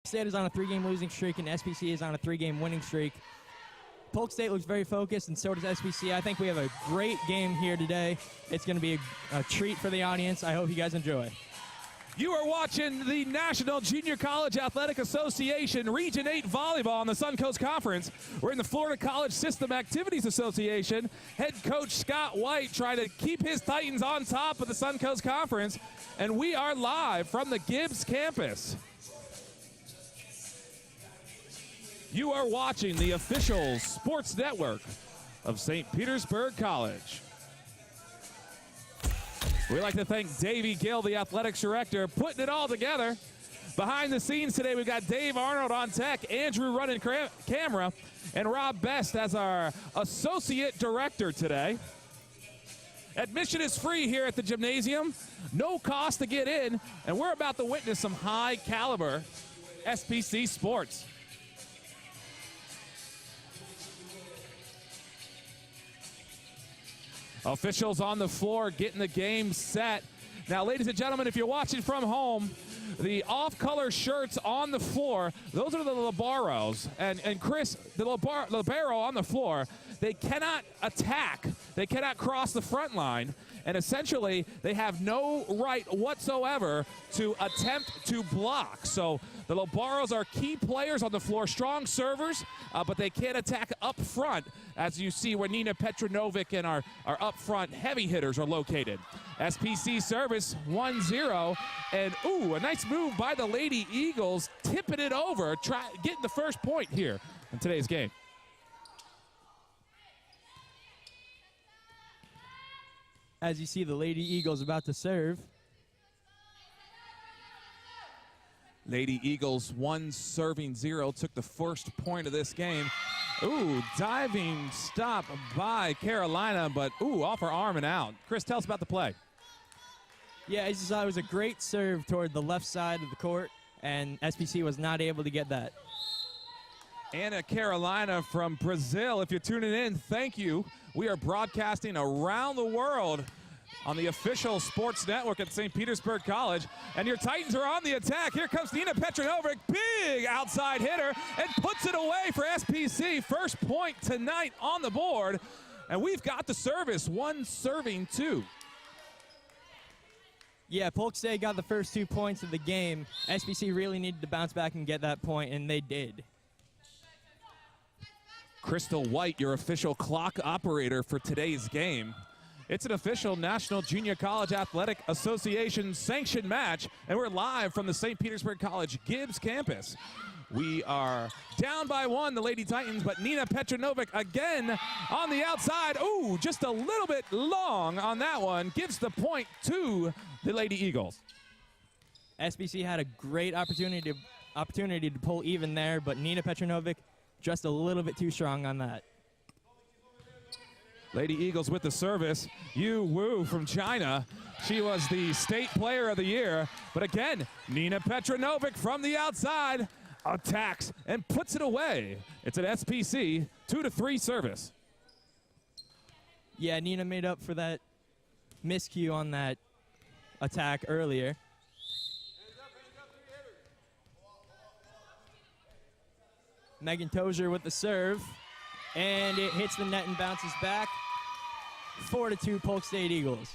State is on a 3-game losing streak, and SPC is on a 3-game winning streak. Polk State looks very focused, and so does SPC. I think we have a great game here today. It's going to be a treat for the audience. I hope you guys enjoy. You are watching the National Junior College Athletic Association Region 8 Volleyball on the Suncoast Conference. We're in the Florida College System Activities Association. Head coach Scott White trying to keep his Titans on top of the Suncoast Conference. And we are live from the Gibbs campus. You are watching the official sports network of St. Petersburg College. We'd like to thank Davey Gill, the athletics director, putting it all together. Behind the scenes today, we've got Dave Arnold on tech, Andrew running camera, and Rob Best as our associate director today. Admission is free here at the gymnasium. No cost to get in, and we're about to witness some high caliber SPC sports. Officials on the floor getting the game set. Now, ladies and gentlemen, if you're watching from home, the off-color shirts on the floor, those are the liberos. And Chris, the libero on the floor, they cannot attack. They cannot cross the front line. And essentially, they have no right whatsoever to attempt to block. So the liberos are key players on the floor, strong servers, but they can't attack up front, as you see where Nina Petronovic and our up front heavy hitters are located. SPC service 1-0, and ooh, a nice move by the Lady Eagles, tipping it over, getting the first point here in today's game. As you see, the Lady Eagles about to serve. Lady Eagles 1 serving 0, took the first point of this game. Ooh, diving stop by Carolina, but ooh, off her arm and out. Chris, tell us about the play. Yeah, as you saw, it was a great serve toward the left side of the court, and SPC was not able to get that. Anna Carolina from Brazil, if you're tuning in, thank you. We are broadcasting around the world on the official sports network at St. Petersburg College. And your Titans are on the attack. Here comes Nina Petronovic, big outside hitter, and puts it away for SPC. First point tonight on the board. And we've got the service, 1 serving 2. Yeah, Polk State got the first 2 points of the game. SPC really needed to bounce back and get that point, and they did. Crystal White, your official clock operator for today's game. It's an official National Junior College Athletic Association sanctioned match, and we're live from the St. Petersburg College Gibbs campus. We are down by 1, the Lady Titans, but Nina Petronovic again on the outside. Ooh, just a little bit long on that one. Gives the point to the Lady Eagles. SPC had a great opportunity to pull even there, but Nina Petronovic just a little bit too strong on that. Lady Eagles with the service. Yu Wu from China. She was the state player of the year. But again, Nina Petronovic from the outside attacks and puts it away. It's an SPC 2-3 service. Yeah, Nina made up for that miscue on that attack earlier. Megan Tozier with the serve, and it hits the net and bounces back. 4-2 Polk State Eagles.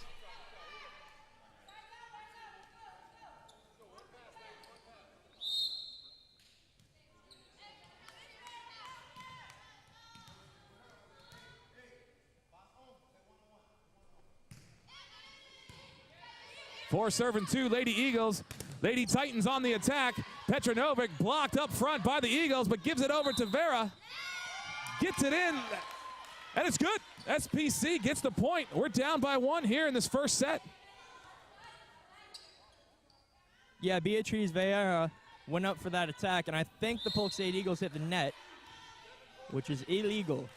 Four serving 2, Lady Eagles. Lady Titans on the attack. Petronovic blocked up front by the Eagles, but gives it over to Vera. Gets it in, and it's good. SPC gets the point. We're down by 1 here in this first set. Yeah, Beatriz Vera went up for that attack, and I think the Polk State Eagles hit the net, which is illegal.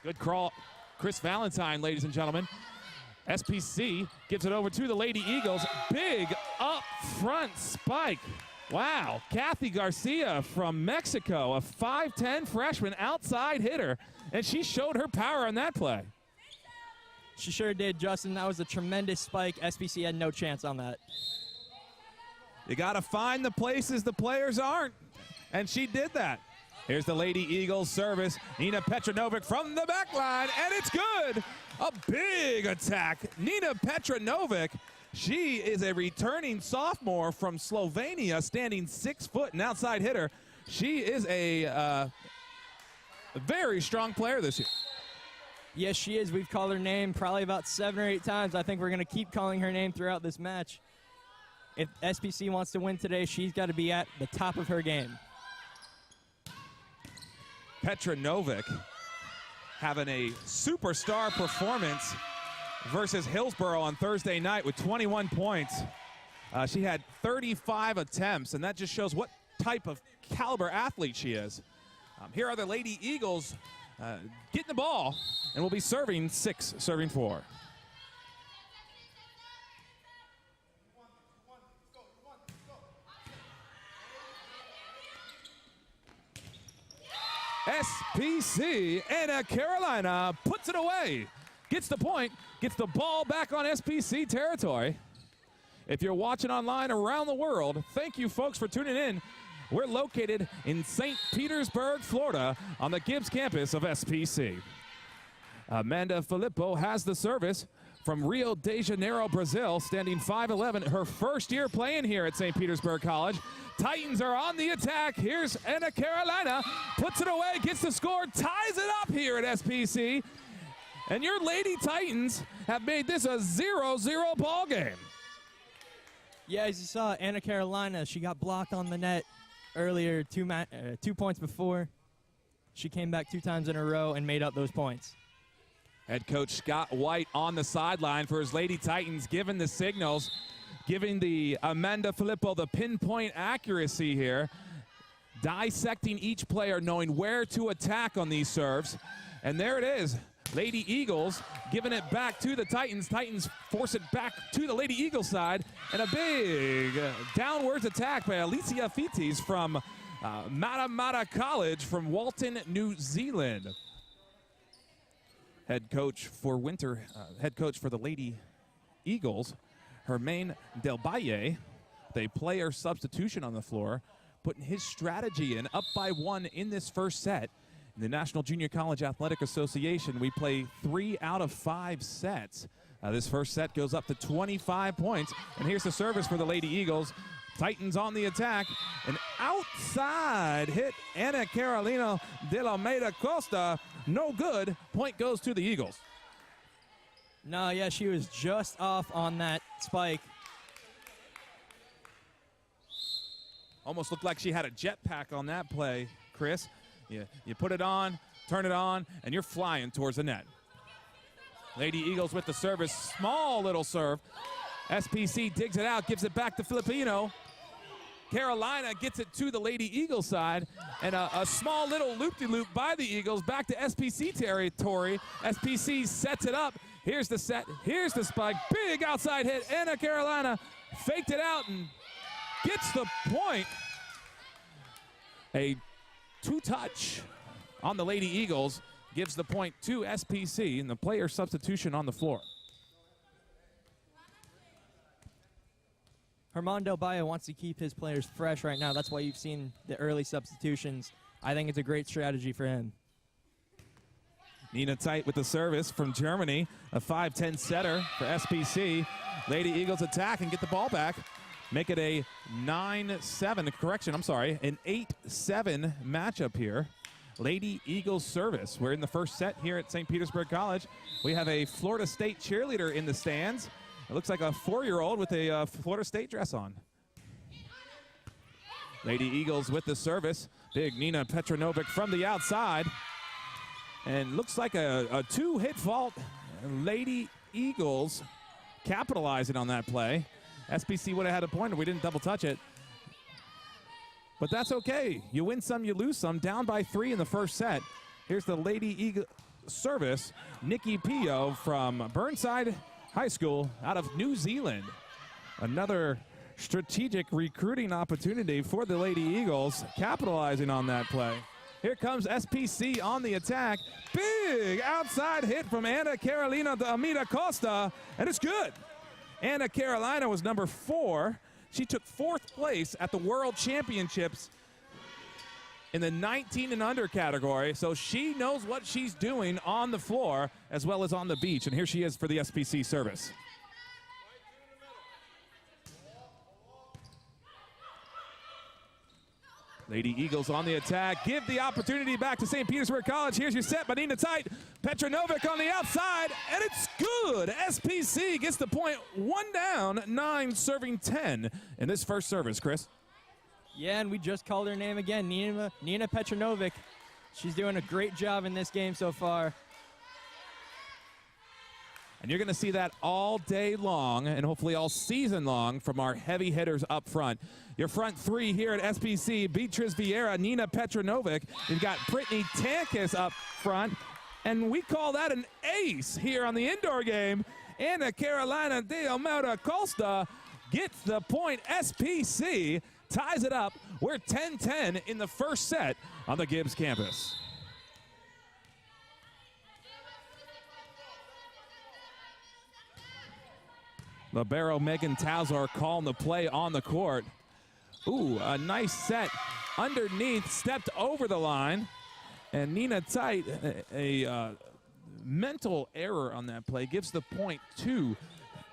Good crawl. Chris Valentine, ladies and gentlemen. SPC gives it over to the Lady Eagles. Big up front spike. Wow, Kathy Garcia from Mexico, a 5'10 freshman outside hitter, and she showed her power on that play. She sure did, Justin. That was a tremendous spike. SPC had no chance on that. You got to find the places the players aren't, and she did that. Here's the Lady Eagles service. Nina Petranovic from the back line, and it's good. A big attack. Nina Petranovic, she is a returning sophomore from Slovenia, standing 6 foot, an outside hitter. She is a very strong player this year. Yes, she is. We've called her name probably about 7 or 8 times. I think we're going to keep calling her name throughout this match. If SPC wants to win today, she's got to be at the top of her game. Petranovic having a superstar performance versus Hillsborough on Thursday night with 21 points. She had 35 attempts, and that just shows what type of caliber athlete she is. Here are the Lady Eagles getting the ball, and will be serving 6, serving 4. SPC, Anna Carolina puts it away. Gets the point, gets the ball back on SPC territory. If you're watching online around the world, thank you folks for tuning in. We're located in St. Petersburg, Florida, on the Gibbs campus of SPC. Amanda Filippo has the service from Rio de Janeiro, Brazil, standing 5'11", her first year playing here at St. Petersburg College. Titans are on the attack. Here's Anna Carolina, puts it away, gets the score, ties it up here at SPC. And your Lady Titans have made this a 0-0 ball game. Yeah, as you saw, Anna Carolina, she got blocked on the net earlier, 2 points before. She came back 2 times in a row and made up those points. Head coach Scott White on the sideline for his Lady Titans, giving the signals, giving the Amanda Filippo the pinpoint accuracy here, dissecting each player, knowing where to attack on these serves. And there it is. Lady Eagles giving it back to the Titans. Titans force it back to the Lady Eagles side. And a big downwards attack by Alicia Fites from Matamata College from Walton, New Zealand. Head coach for the Lady Eagles, Hermaine Del Valle, the player substitution on the floor, putting his strategy in, up by 1 in this first set. In the National Junior College Athletic Association, we play 3 out of 5 sets. This first set goes up to 25 points. And here's the service for the Lady Eagles. Titans on the attack. An outside hit, Ana Carolina de la Almeida Costa. No good. Point goes to the Eagles. No, yeah, she was just off on that spike. Almost looked like she had a jetpack on that play, Chris. You put it on, turn it on, and you're flying towards the net. Lady Eagles with the service. Small little serve. SPC digs it out, gives it back to Filipino. Carolina gets it to the Lady Eagles side, and a small little loop-de-loop by the Eagles back to SPC territory. SPC sets it up. Here's the set. Here's the spike. Big outside hit. Anna Carolina faked it out and gets the point. A 2-touch on the Lady Eagles gives the point to SPC, and the player substitution on the floor. Herman Del Valle wants to keep his players fresh right now. That's why you've seen the early substitutions. I think it's a great strategy for him. Nina Teit with the service from Germany, a 5'10" setter for SPC. Lady Eagles attack and get the ball back. Make it a 9-7, correction, I'm sorry, an 8-7 matchup here. Lady Eagles service. We're in the first set here at St. Petersburg College. We have a Florida State cheerleader in the stands. It looks like a 4-year-old with a Florida State dress on. Lady Eagles with the service. Big Nina Petranovic from the outside. And looks like a 2-hit fault. Lady Eagles capitalizing on that play. SPC would have had a point if we didn't double touch it. But that's okay. You win some, you lose some. Down by 3 in the first set. Here's the Lady Eagle service. Nikki Pio from Burnside High School out of New Zealand. Another strategic recruiting opportunity for the Lady Eagles, capitalizing on that play. Here comes SPC on the attack. Big outside hit from Ana Carolina de Almeida Costa, and it's good. Ana Carolina was number 4. She took 4th place at the World Championships in the 19 and under category, so she knows what she's doing on the floor as well as on the beach. And here she is for the SPC service. Lady Eagles on the attack. Give the opportunity back to St. Petersburg College. Here's your set by Nina Tite. Petronovic on the outside, and it's good. SPC gets the point. 1 down, 9 serving 10 in this first service, Chris. Yeah, and we just called her name again, Nina Petronovic. She's doing a great job in this game so far. And you're going to see that all day long and hopefully all season long from our heavy hitters up front. Your front 3 here at SPC, Beatriz Vieira, Nina Petronovic. You've got Brittany Tankis up front, and we call that an ace here on the indoor game. Anna Carolina de Almeida Costa gets the point. SPC ties it up. We're 10-10 in the first set on the Gibbs campus. Libero Megan Towser calling the play on the court. Ooh, a nice set underneath, stepped over the line. And Nina Tite, a mental error on that play, gives the point to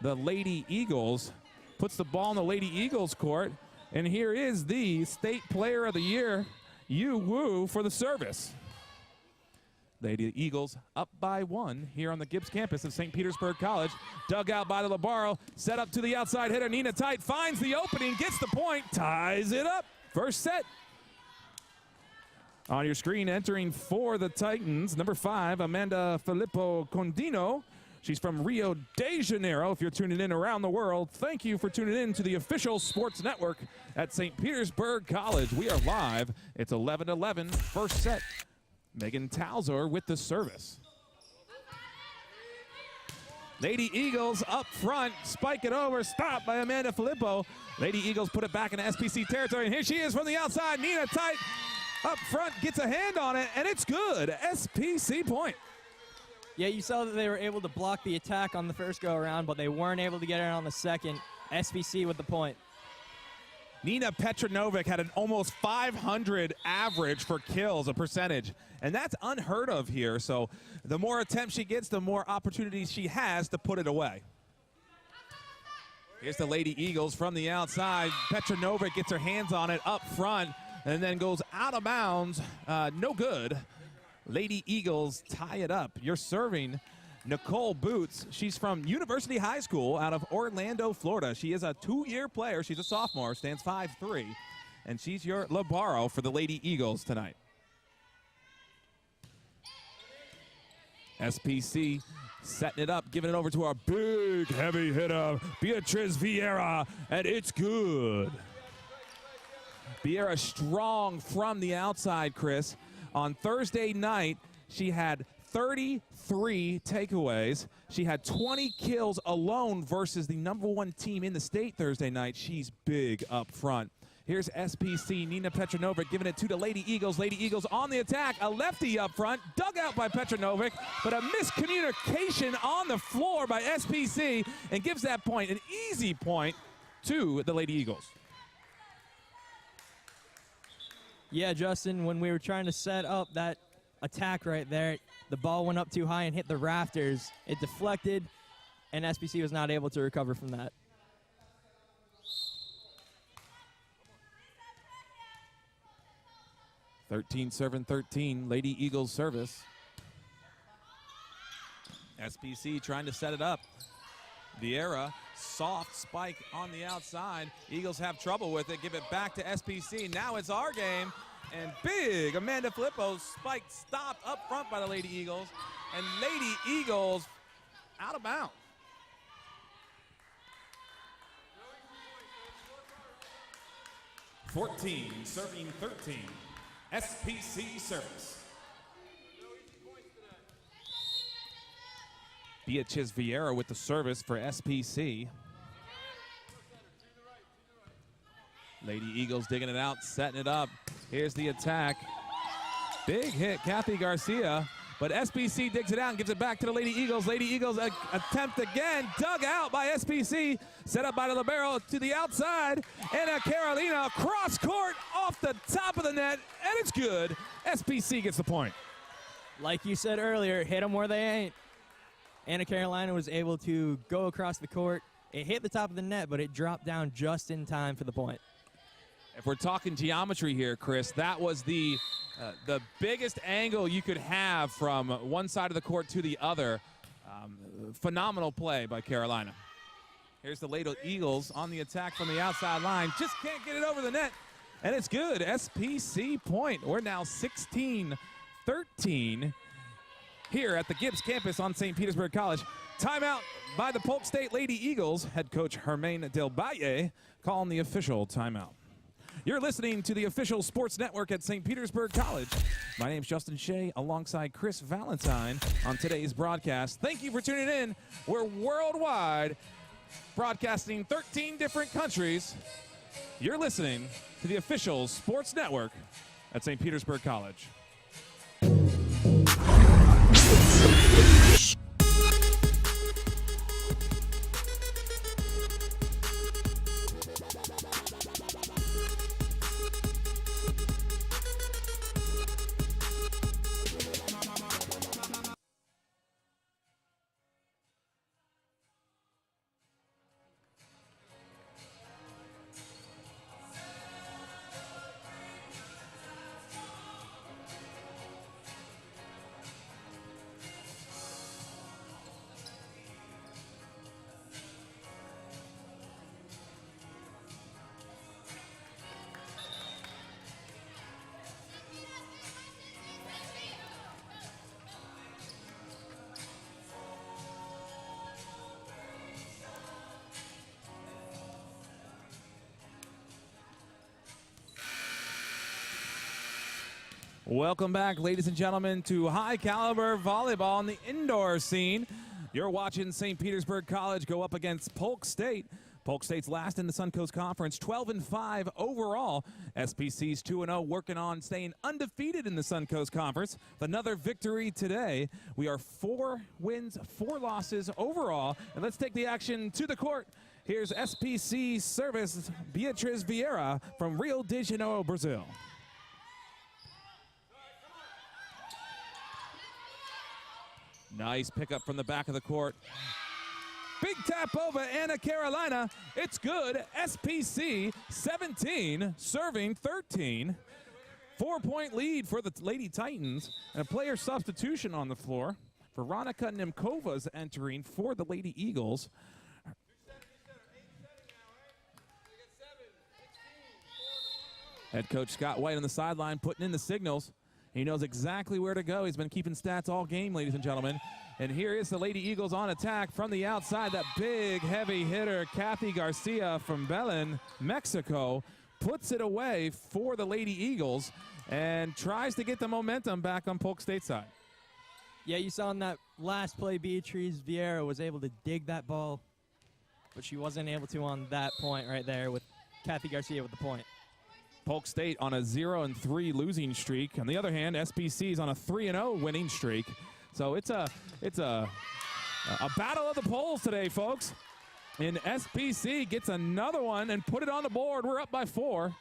the Lady Eagles. Puts the ball in the Lady Eagles court. And here is the State Player of the Year, Yu Wu, for the service. Lady Eagles up by 1 here on the Gibbs campus of St. Petersburg College. Dug out by the Labaro, set up to the outside hitter. Nina Tite finds the opening, gets the point, ties it up. First set. On your screen, entering for the Titans, number 5, Amanda Filippo Condino. She's from Rio de Janeiro. If you're tuning in around the world, thank you for tuning in to the official sports network at St. Petersburg College. We are live. It's 11-11, first set. Megan Towser with the service. Lady Eagles up front, spike it over, stop by Amanda Filippo. Lady Eagles put it back into SPC territory, and here she is from the outside. Nina Tite up front, gets a hand on it, and it's good. SPC point. Yeah, you saw that they were able to block the attack on the first go-around, but they weren't able to get it on the second. SPC with the point. Nina Petronovic had an almost 500 average for kills, a percentage, and that's unheard of here. So the more attempts she gets, the more opportunities she has to put it away. Here's the Lady Eagles from the outside. Petronovic gets her hands on it up front and then goes out of bounds. No good. Lady Eagles tie it up. You're serving Nicole Boots. She's from University High School out of Orlando, Florida. She is a 2-year player. She's a sophomore, stands 5'3", and she's your Labaro for the Lady Eagles tonight. SPC setting it up, giving it over to our big heavy hitter, Beatriz Vieira, and it's good. Vieira strong from the outside, Chris. On Thursday night, she had 33 takeaways. She had 20 kills alone versus the #1 team in the state Thursday night. She's big up front. Here's SPC, Nina Petronovic giving it to the Lady Eagles. Lady Eagles on the attack, a lefty up front, dug out by Petronovic, but a miscommunication on the floor by SPC and gives that point, an easy point, to the Lady Eagles. Yeah, Justin, when we were trying to set up that attack right there, the ball went up too high and hit the rafters. It deflected, and SPC was not able to recover from that. Serving 13, Lady Eagles service. SPC trying to set it up. Vieira, soft spike on the outside. Eagles have trouble with it. Give it back to SPC. Now it's our game. And big Amanda Filippo spike stopped up front by the Lady Eagles. And Lady Eagles out of bounds. Serving 13. SPC service. Beatriz Vieira with the service for SPC. Lady Eagles digging it out, setting it up. Here's the attack. Big hit, Kathy Garcia, but SBC digs it out and gives it back to the Lady Eagles. Lady Eagles attempt again, dug out by SBC, set up by the libero to the outside. Anna Carolina cross court off the top of the net, and it's good. SBC gets the point. Like you said earlier, hit them where they ain't. Anna Carolina was able to go across the court. It hit the top of the net, but it dropped down just in time for the point. If we're talking geometry here, Chris, that was the biggest angle you could have from one side of the court to the other. Phenomenal play by Carolina. Here's the Lady Eagles on the attack from the outside line. Just can't get it over the net, and it's good. SPC point. We're now 16-13 here at the Gibbs campus on St. Petersburg College. Timeout by the Polk State Lady Eagles. Head coach Germaine Del Valle calling the official timeout. You're listening to the official sports network at St. Petersburg College. My name's Justin Shea alongside Chris Valentine on today's broadcast. Thank you for tuning in. We're worldwide, broadcasting 13 different countries. You're listening to the official sports network at St. Petersburg College. Welcome back, ladies and gentlemen, to high caliber volleyball on the indoor scene. You're watching St. Petersburg College go up against Polk State. Polk State's last in the Suncoast Conference, 12-5 overall. SPC's 2-0, working on staying undefeated in the Suncoast Conference. With another victory today. We are 4 wins, 4 losses overall. And let's take the action to the court. Here's SPC service, Beatriz Vieira from Rio de Janeiro, Brazil. Nice pickup from the back of the court. Big tap over Anna Carolina. It's good. SPC 17, serving 13. 4-point lead for the Lady Titans. And a player substitution on the floor. Veronica Nemkova's entering for the Lady Eagles. Head coach Scott White on the sideline putting in the signals. He knows exactly where to go. He's been keeping stats all game, ladies and gentlemen. And here is the Lady Eagles on attack from the outside. That big, heavy hitter, Kathy Garcia from Belen, Mexico, puts it away for the Lady Eagles and tries to get the momentum back on Polk State side. Yeah, you saw in that last play, Beatriz Vieira was able to dig that ball, but she wasn't able to on that point right there with Kathy Garcia with the point. Polk State on a 0-3 losing streak. On the other hand, SPC is on a 3-0 winning streak. So it's a battle of the polls today, folks. And SPC gets another one and put it on the board. We're up by 4.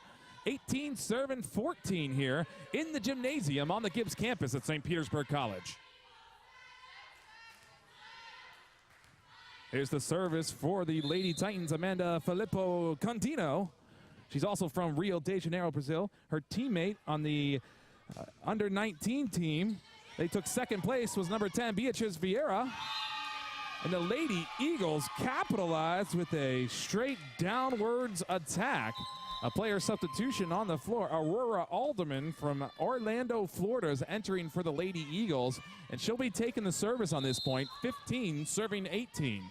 18 serving 14 here in the gymnasium on the Gibbs campus at St. Petersburg College. Here's the service for the Lady Titans, Amanda Filippo Contino. She's also from Rio de Janeiro, Brazil. Her teammate on the under-19 team, they took second place, was number 10, Beatriz Vieira. And the Lady Eagles capitalized with a straight downwards attack. A player substitution on the floor. Aurora Alderman from Orlando, Florida is entering for the Lady Eagles. And she'll be taking the service on this point, 15 serving 18.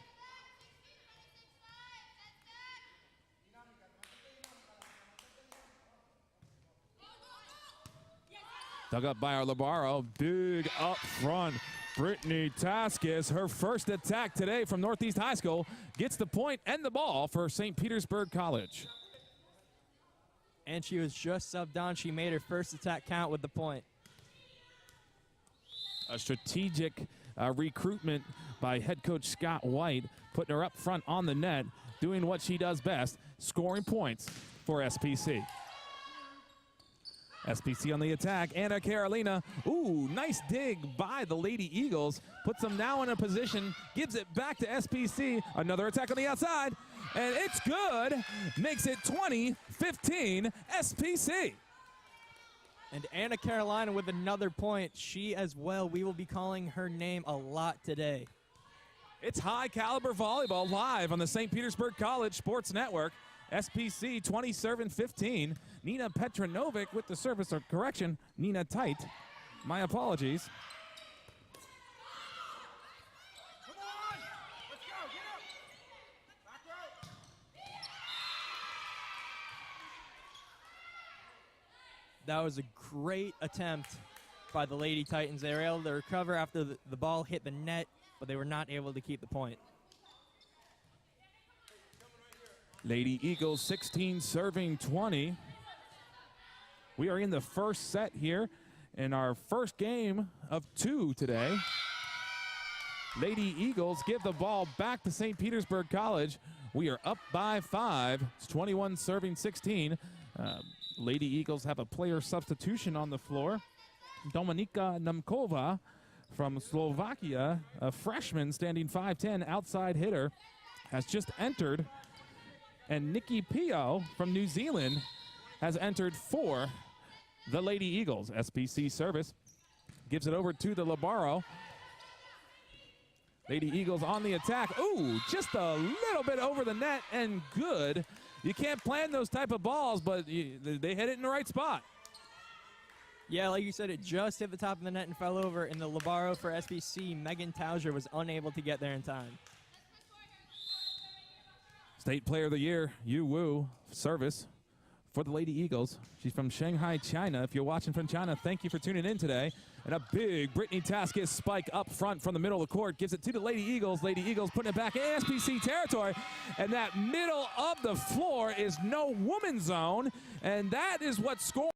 Dug up by our libero, big up front. Brittany Taskis, her first attack today from Northeast High School, gets the point and the ball for St. Petersburg College. And she was just subbed on. She made her first attack count with the point. A strategic recruitment by head coach Scott White, putting her up front on the net, doing what she does best, scoring points for SPC. SPC on the attack. Anna Carolina. Ooh, nice dig by the Lady Eagles. Puts them now in a position, gives it back to SPC. Another attack on the outside, and it's good. Makes it 20-15 SPC. And Anna Carolina with another point. She as well. We will be calling her name a lot today. It's high caliber volleyball live on the St. Petersburg College Sports Network. SPC 20 serving 15. Nina Petranovic with the service, or correction, Nina Tite. My apologies. Come on! Let's go! Get up! Back row! That was a great attempt by the Lady Titans. They were able to recover after the ball hit the net, but they were not able to keep the point. Lady Eagles 16 serving 20. We are in the first set here in our first game of 2 today. Lady Eagles give the ball back to St. Petersburg College. We are up by 5. It's 21 serving 16. Lady Eagles have a player substitution on the floor. Dominika Nemkova from Slovakia, a freshman standing 5'10", outside hitter, has just entered. And Nikki Pio from New Zealand has entered for the Lady Eagles. SPC service gives it over to the Labaro. Lady Eagles on the attack. Ooh, just a little bit over the net and good. You can't plan those type of balls, but they hit it in the right spot. Yeah, like you said, it just hit the top of the net and fell over. And the Labaro for SPC, Megan Tauser, was unable to get there in time. State Player of the Year, Yu Wu, service for the Lady Eagles. She's from Shanghai, China. If you're watching from China, thank you for tuning in today. And a big Brittany Taskis spike up front from the middle of the court. Gives it to the Lady Eagles. Lady Eagles putting it back in SPC territory. And that middle of the floor is no woman zone. And that is what scores.